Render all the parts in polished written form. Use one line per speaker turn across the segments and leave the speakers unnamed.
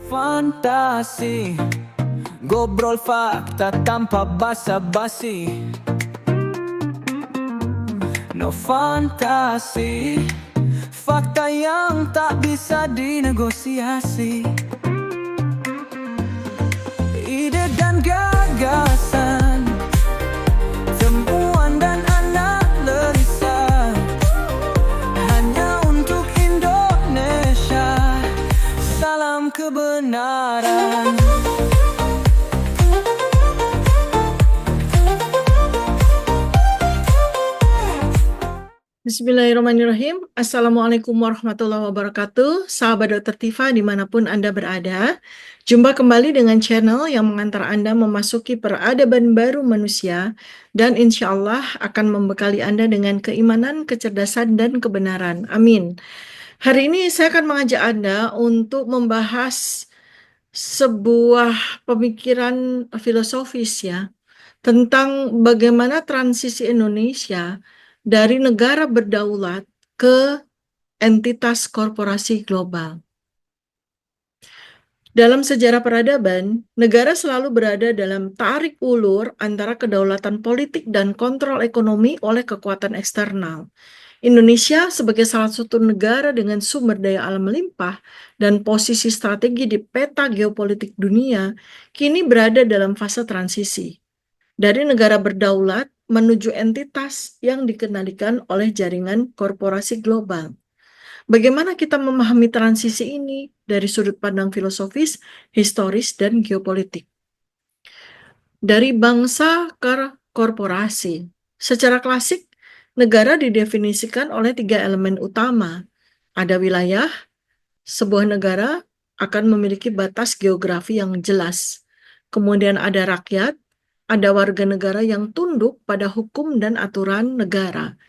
Fantasi, ngobrol fakta tanpa basa-basi. No fantasi, fakta yang tak bisa dinegosiasi. Ide dan gagasan, temuan dan analisa, hanya untuk Indonesia. Salam kebenaran.
Bismillahirrahmanirrahim. Assalamualaikum warahmatullahi wabarakatuh. Sahabat Dokter Tifa dimanapun Anda berada. Jumpa kembali dengan channel yang mengantar Anda memasuki peradaban baru manusia dan insya Allah akan membekali Anda dengan keimanan, kecerdasan, dan kebenaran. Amin. Hari ini saya akan mengajak Anda untuk membahas sebuah pemikiran filosofis ya, tentang bagaimana transisi Indonesia dari negara berdaulat ke entitas korporasi global. Dalam sejarah peradaban, negara selalu berada dalam tarik ulur antara kedaulatan politik dan kontrol ekonomi oleh kekuatan eksternal. Indonesia sebagai salah satu negara dengan sumber daya alam melimpah dan posisi strategi di peta geopolitik dunia, kini berada dalam fase transisi dari negara berdaulat menuju entitas yang dikendalikan oleh jaringan korporasi global. Bagaimana kita memahami transisi ini dari sudut pandang filosofis, historis, dan geopolitik? Dari bangsa ke korporasi. Secara klasik, negara didefinisikan oleh 3 elemen utama. Ada wilayah, sebuah negara akan memiliki batas geografi yang jelas. Kemudian ada rakyat, ada warga negara yang tunduk pada hukum dan aturan negara.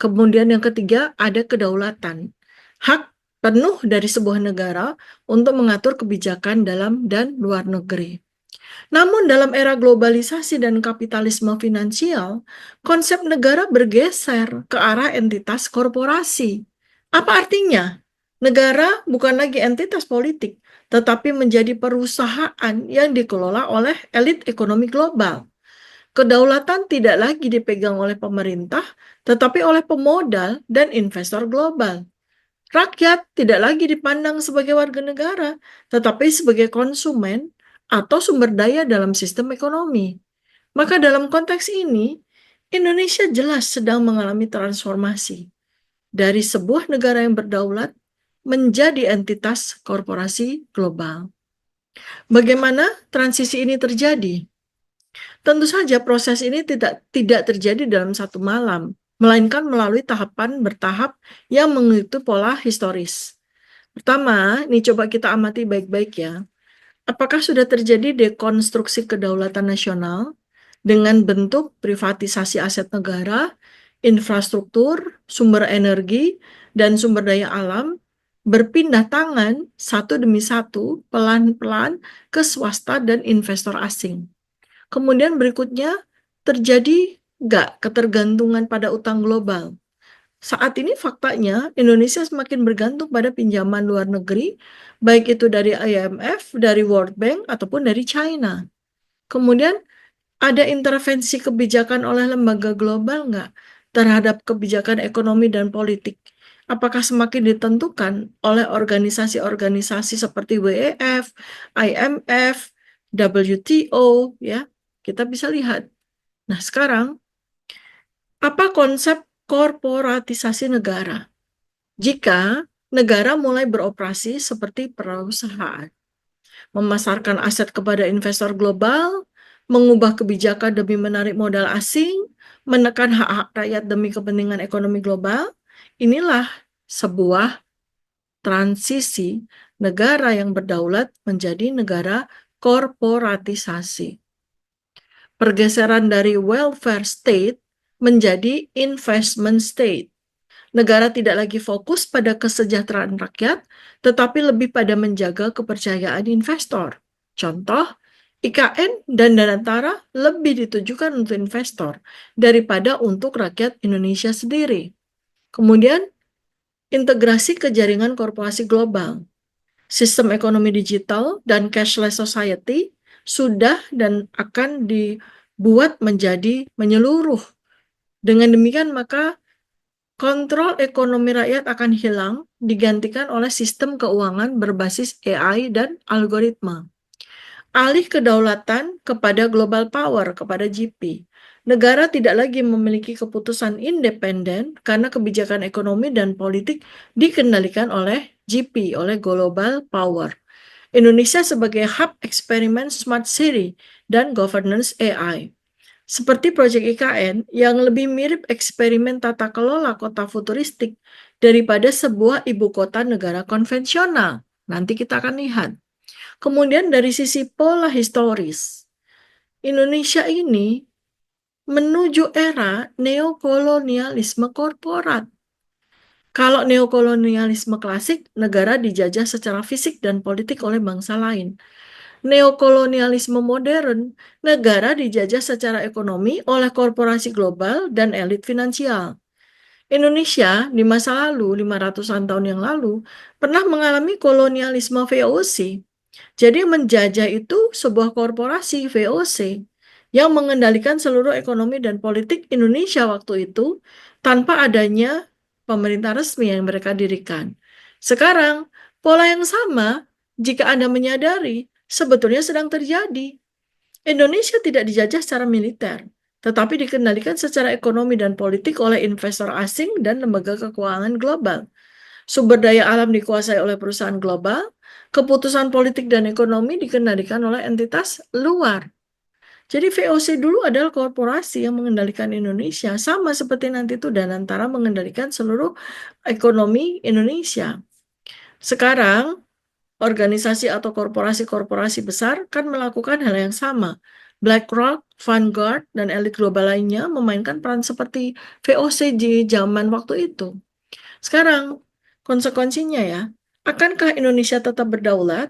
Kemudian yang ketiga ada kedaulatan. Hak penuh dari sebuah negara untuk mengatur kebijakan dalam dan luar negeri. Namun dalam era globalisasi dan kapitalisme finansial, konsep negara bergeser ke arah entitas korporasi. Apa artinya? Negara bukan lagi entitas politik, tetapi menjadi perusahaan yang dikelola oleh elit ekonomi global. Kedaulatan tidak lagi dipegang oleh pemerintah, tetapi oleh pemodal dan investor global. Rakyat tidak lagi dipandang sebagai warga negara, tetapi sebagai konsumen atau sumber daya dalam sistem ekonomi. Maka dalam konteks ini, Indonesia jelas sedang mengalami transformasi dari sebuah negara yang berdaulat menjadi entitas korporasi global. Bagaimana transisi ini terjadi? Tentu saja proses ini tidak terjadi dalam satu malam, melainkan melalui tahapan bertahap yang mengikuti pola historis. Pertama, ini coba kita amati baik-baik ya. Apakah sudah terjadi dekonstruksi kedaulatan nasional dengan bentuk privatisasi aset negara, infrastruktur, sumber energi, dan sumber daya alam berpindah tangan satu demi satu pelan-pelan ke swasta dan investor asing. Kemudian berikutnya terjadi nggak ketergantungan pada utang global? Saat ini faktanya Indonesia semakin bergantung pada pinjaman luar negeri, baik itu dari IMF, dari World Bank, ataupun dari China. Kemudian ada intervensi kebijakan oleh lembaga global nggak terhadap kebijakan ekonomi dan politik? Apakah semakin ditentukan oleh organisasi-organisasi seperti WEF, IMF, WTO, ya? Kita bisa lihat. Nah, sekarang apa konsep korporatisasi negara? Jika negara mulai beroperasi seperti perusahaan, memasarkan aset kepada investor global, mengubah kebijakan demi menarik modal asing, menekan hak-hak rakyat demi kepentingan ekonomi global, inilah sebuah transisi negara yang berdaulat menjadi negara korporatisasi. Pergeseran dari welfare state menjadi investment state. Negara tidak lagi fokus pada kesejahteraan rakyat, tetapi lebih pada menjaga kepercayaan investor. Contoh, IKN dan Danantara lebih ditujukan untuk investor daripada untuk rakyat Indonesia sendiri. Kemudian, integrasi ke jaringan korporasi global. Sistem ekonomi digital dan cashless society sudah dan akan dibuat menjadi menyeluruh. Dengan demikian, maka kontrol ekonomi rakyat akan hilang, digantikan oleh sistem keuangan berbasis AI dan algoritma. Alih kedaulatan kepada global power, kepada GP. Negara tidak lagi memiliki keputusan independen karena kebijakan ekonomi dan politik dikendalikan oleh GP, oleh global power. Indonesia sebagai hub eksperimen smart city dan governance AI. Seperti proyek IKN yang lebih mirip eksperimen tata kelola kota futuristik daripada sebuah ibu kota negara konvensional. Nanti kita akan lihat. Kemudian dari sisi pola historis, Indonesia ini menuju era neokolonialisme korporat. Kalau neokolonialisme klasik, negara dijajah secara fisik dan politik oleh bangsa lain. Neokolonialisme modern, negara dijajah secara ekonomi oleh korporasi global dan elit finansial. Indonesia di masa lalu, 500-an tahun yang lalu, pernah mengalami kolonialisme VOC. Jadi menjajah itu sebuah korporasi VOC yang mengendalikan seluruh ekonomi dan politik Indonesia waktu itu tanpa adanya pemerintah resmi yang mereka dirikan. Sekarang, pola yang sama, jika Anda menyadari, sebetulnya sedang terjadi. Indonesia tidak dijajah secara militer, tetapi dikendalikan secara ekonomi dan politik oleh investor asing dan lembaga keuangan global. Sumber daya alam dikuasai oleh perusahaan global, keputusan politik dan ekonomi dikendalikan oleh entitas luar. Jadi VOC dulu adalah korporasi yang mengendalikan Indonesia, sama seperti nanti itu Danantara mengendalikan seluruh ekonomi Indonesia. Sekarang, organisasi atau korporasi-korporasi besar kan melakukan hal yang sama. BlackRock, Vanguard, dan elit global lainnya memainkan peran seperti VOC di zaman waktu itu. Sekarang, konsekuensinya ya, akankah Indonesia tetap berdaulat?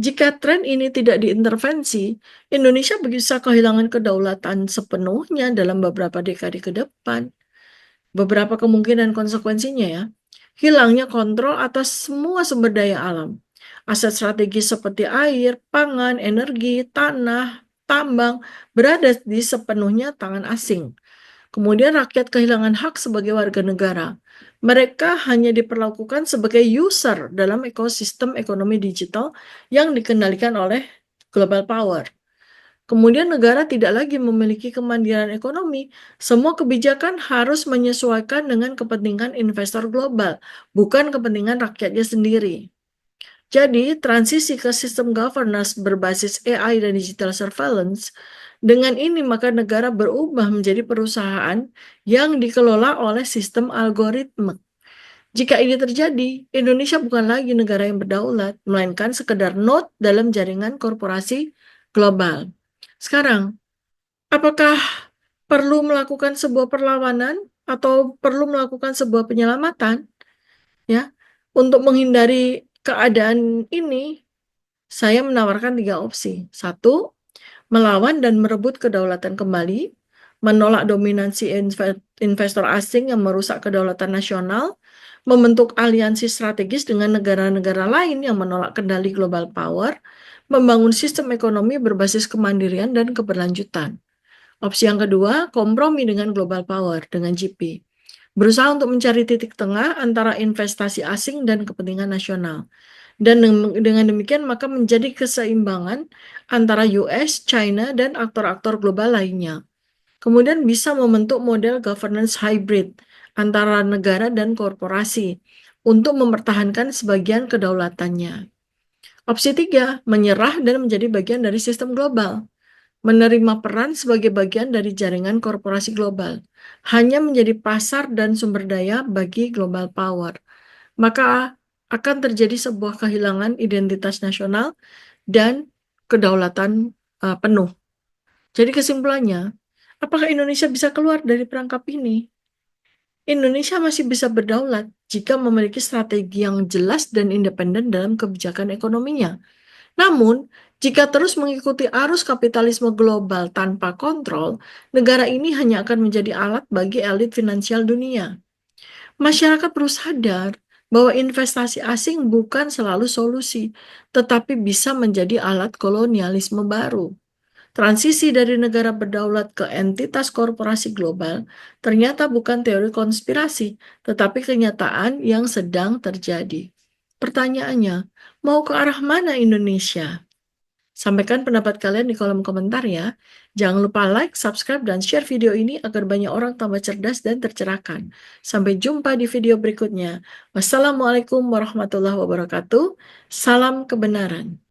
Jika tren ini tidak diintervensi, Indonesia bisa kehilangan kedaulatan sepenuhnya dalam beberapa dekade ke depan. Beberapa kemungkinan konsekuensinya ya, hilangnya kontrol atas semua sumber daya alam. Aset strategis seperti air, pangan, energi, tanah, tambang berada di sepenuhnya tangan asing. Kemudian rakyat kehilangan hak sebagai warga negara. Mereka hanya diperlakukan sebagai user dalam ekosistem ekonomi digital yang dikendalikan oleh global power. Kemudian negara tidak lagi memiliki kemandirian ekonomi. Semua kebijakan harus menyesuaikan dengan kepentingan investor global, bukan kepentingan rakyatnya sendiri. Jadi, transisi ke sistem governance berbasis AI dan digital surveillance, dengan ini maka negara berubah menjadi perusahaan yang dikelola oleh sistem algoritma. Jika ini terjadi, Indonesia bukan lagi negara yang berdaulat, melainkan sekedar node dalam jaringan korporasi global. Sekarang, apakah perlu melakukan sebuah perlawanan atau perlu melakukan sebuah penyelamatan? Ya, untuk menghindari keadaan ini, saya menawarkan 3 opsi. 1, melawan dan merebut kedaulatan kembali, menolak dominasi investor asing yang merusak kedaulatan nasional, membentuk aliansi strategis dengan negara-negara lain yang menolak kendali global power, membangun sistem ekonomi berbasis kemandirian dan keberlanjutan. Opsi yang kedua, kompromi dengan global power, dengan GP. Berusaha untuk mencari titik tengah antara investasi asing dan kepentingan nasional. Dan dengan demikian maka menjadi keseimbangan antara US, China, dan aktor-aktor global lainnya. Kemudian bisa membentuk model governance hybrid antara negara dan korporasi untuk mempertahankan sebagian kedaulatannya. Opsi 3, menyerah dan menjadi bagian dari sistem global. Menerima peran sebagai bagian dari jaringan korporasi global. Hanya menjadi pasar dan sumber daya bagi global power. Maka akan terjadi sebuah kehilangan identitas nasional dan kedaulatan penuh. Jadi kesimpulannya, apakah Indonesia bisa keluar dari perangkap ini? Indonesia masih bisa berdaulat jika memiliki strategi yang jelas dan independen dalam kebijakan ekonominya. Namun, jika terus mengikuti arus kapitalisme global tanpa kontrol, negara ini hanya akan menjadi alat bagi elit finansial dunia. Masyarakat perlu sadar, bahwa investasi asing bukan selalu solusi, tetapi bisa menjadi alat kolonialisme baru. Transisi dari negara berdaulat ke entitas korporasi global ternyata bukan teori konspirasi, tetapi kenyataan yang sedang terjadi. Pertanyaannya, mau ke arah mana Indonesia? Sampaikan pendapat kalian di kolom komentar ya. Jangan lupa like, subscribe, dan share video ini agar banyak orang tambah cerdas dan tercerahkan. Sampai jumpa di video berikutnya. Wassalamualaikum warahmatullahi wabarakatuh. Salam kebenaran.